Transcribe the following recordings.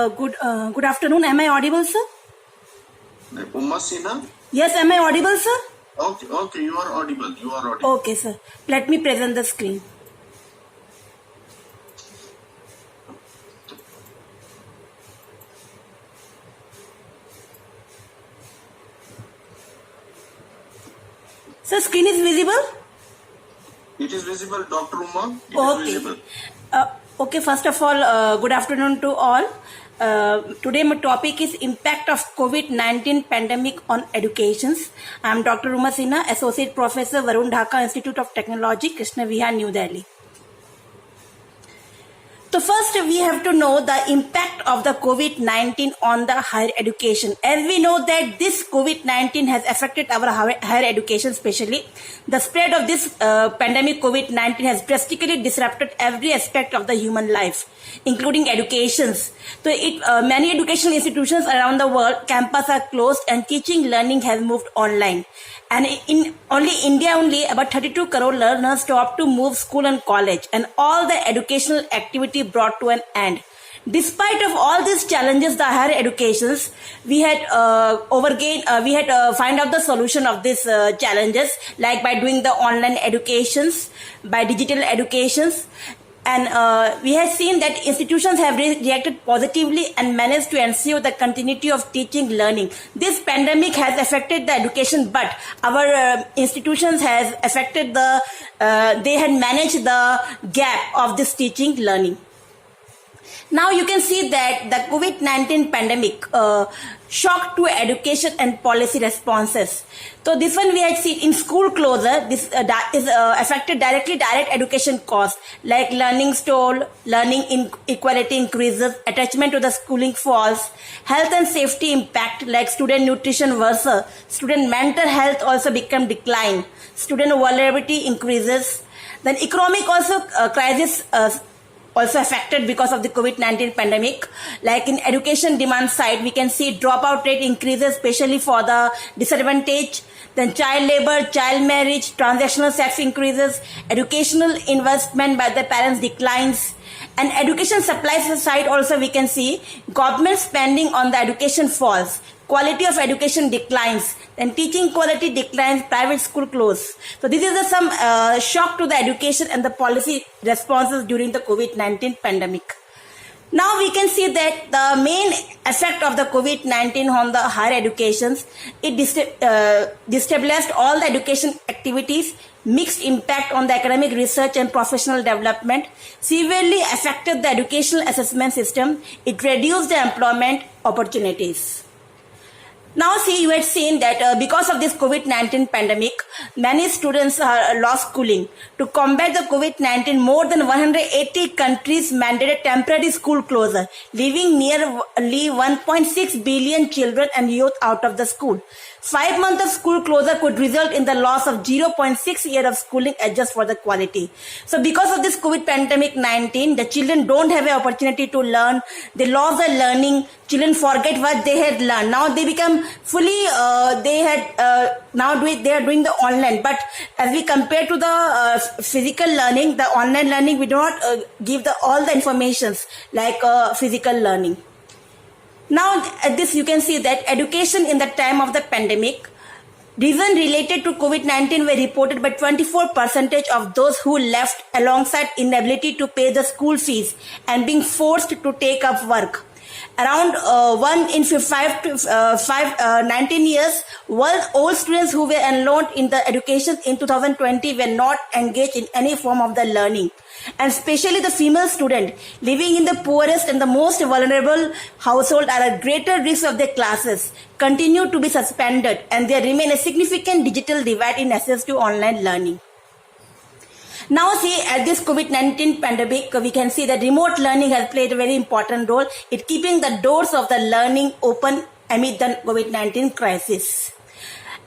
Good afternoon. Am I audible, sir? Umma Sina? Yes, am I audible, sir? Okay, you are audible. You are audible. Okay, sir. Let me present the screen. Sir, screen is visible? It is visible, Dr. Umma. It Okay. is visible. Okay, first of all, good afternoon to all. Today my topic is impact of COVID-19 pandemic on educations. I am Dr. Uma Sinha, Associate Professor, Varun Dhaka Institute of Technology, Krishna Vihar, New Delhi. So first we have to know the impact of the COVID-19 on the higher education. As we know that this COVID-19 has affected our higher education especially. The spread of this pandemic COVID-19 has drastically disrupted every aspect of the human life, including educations. So many educational institutions around the world, campuses are closed and teaching learning has moved online. And in India, about 32 crore learners stopped to move school and college, and all the educational activity brought to an end. Despite of all these challenges, the higher educations, we had find out the solution of these challenges, like by doing the online educations, by digital educations. And we have seen that institutions have reacted positively and managed to ensure the continuity of teaching learning. This pandemic has affected the education, but our institutions has affected they had managed the gap of this teaching learning. Now you can see that the COVID-19 pandemic shock to education and policy responses. So this one we had seen in school closure. This is affected directly direct education costs like learning stall, learning inequality increases, attachment to the schooling falls, health and safety impact like student nutrition versus student mental health also become decline, student vulnerability increases. Then economic also crisis also affected because of the COVID-19 pandemic. Like in education demand side, we can see dropout rate increases, especially for the disadvantaged. Then child labor, child marriage, transactional sex increases, educational investment by the parents declines. And education supplies side also we can see government spending on the education falls. Quality of education declines, then teaching quality declines, private school close. So this is some shock to the education and the policy responses during the COVID-19 pandemic. Now we can see that the main effect of the COVID-19 on the higher educations, it destabilized all the education activities, mixed impact on the academic research and professional development, severely affected the educational assessment system, it reduced the employment opportunities. Now see, you had seen that because of this COVID-19 pandemic, many students lost schooling. To combat the COVID-19, more than 180 countries mandated temporary school closure, leaving nearly 1.6 billion children and youth out of the school. 5 months of school closure could result in the loss of 0.6 year of schooling adjust for the quality. So because of this COVID pandemic 19, the children don't have an opportunity to learn. They lost their learning. Children forget what they had learned. Now they become fully, they are doing the online. But as we compare to the physical learning, the online learning, we do not give all the informations like physical learning. Now at this you can see that education in the time of the pandemic, reason related to COVID-19 were reported by 24% of those who left alongside inability to pay the school fees and being forced to take up work. Around 1 in 5 to 19 years, all students who were enrolled in the education in 2020 were not engaged in any form of the learning. And especially the female student living in the poorest and the most vulnerable household are at greater risk of their classes, continue to be suspended, and there remain a significant digital divide in access to online learning. Now see, at this COVID-19 pandemic, we can see that remote learning has played a very important role in keeping the doors of the learning open amid the COVID-19 crisis.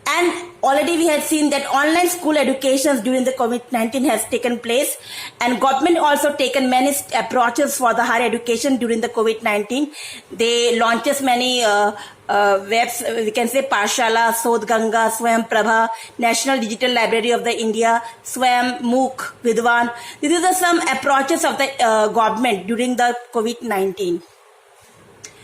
And already we had seen that online school educations during the COVID-19 has taken place, and government also taken many approaches for the higher education during the COVID-19. They launched many webs, we can say Pathshala, Sodh Ganga, Swayam Prabha, National Digital Library of the India, Swayam, MOOC, Vidwan. These are some approaches of the government during the COVID-19.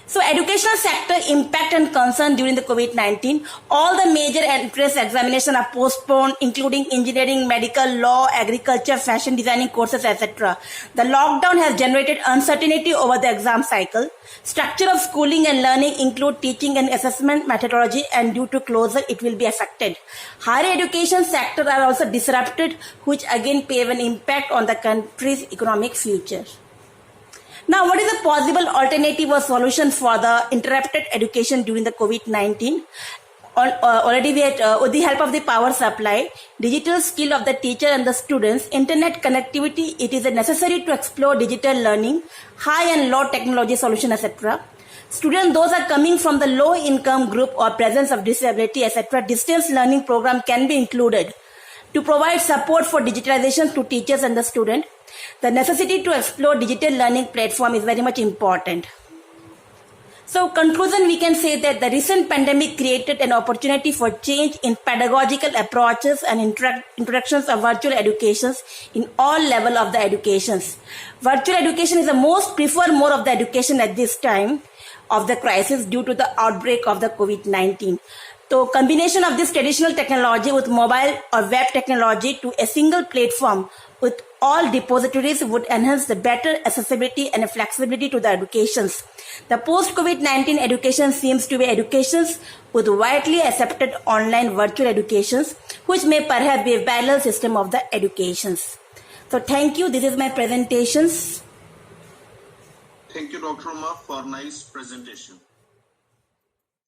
So educational sector impact and concern during the COVID-19. All the major entrance examinations are postponed, including engineering, medical, law, agriculture, fashion designing courses, etc. The lockdown has generated uncertainty over the exam cycle. Structure of schooling and learning include teaching and assessment methodology, and due to closure, it will be affected. Higher education sector are also disrupted, which again pave an impact on the country's economic future. Now, what is a possible alternative or solution for the interrupted education during the COVID-19? Already we had, with the help of the power supply, digital skill of the teacher and the students, internet connectivity, it is necessary to explore digital learning, high and low technology solution, etc. Students, those are coming from the low income group or presence of disability, etc. Distance learning program can be included to provide support for digitalization to teachers and the student. The necessity to explore digital learning platform is very much important. So conclusion, we can say that the recent pandemic created an opportunity for change in pedagogical approaches and introductions of virtual educations in all level of the educations. Virtual education is the most preferred mode of the education at this time of the crisis due to the outbreak of the COVID-19. So combination of this traditional technology with mobile or web technology to a single platform with all depositories would enhance the better accessibility and flexibility to the educations. The post-COVID-19 education seems to be educations with widely accepted online virtual educations, which may perhaps be a parallel system of the educations. So thank you. This is my presentations. Thank you, Dr. Uma, for nice presentation.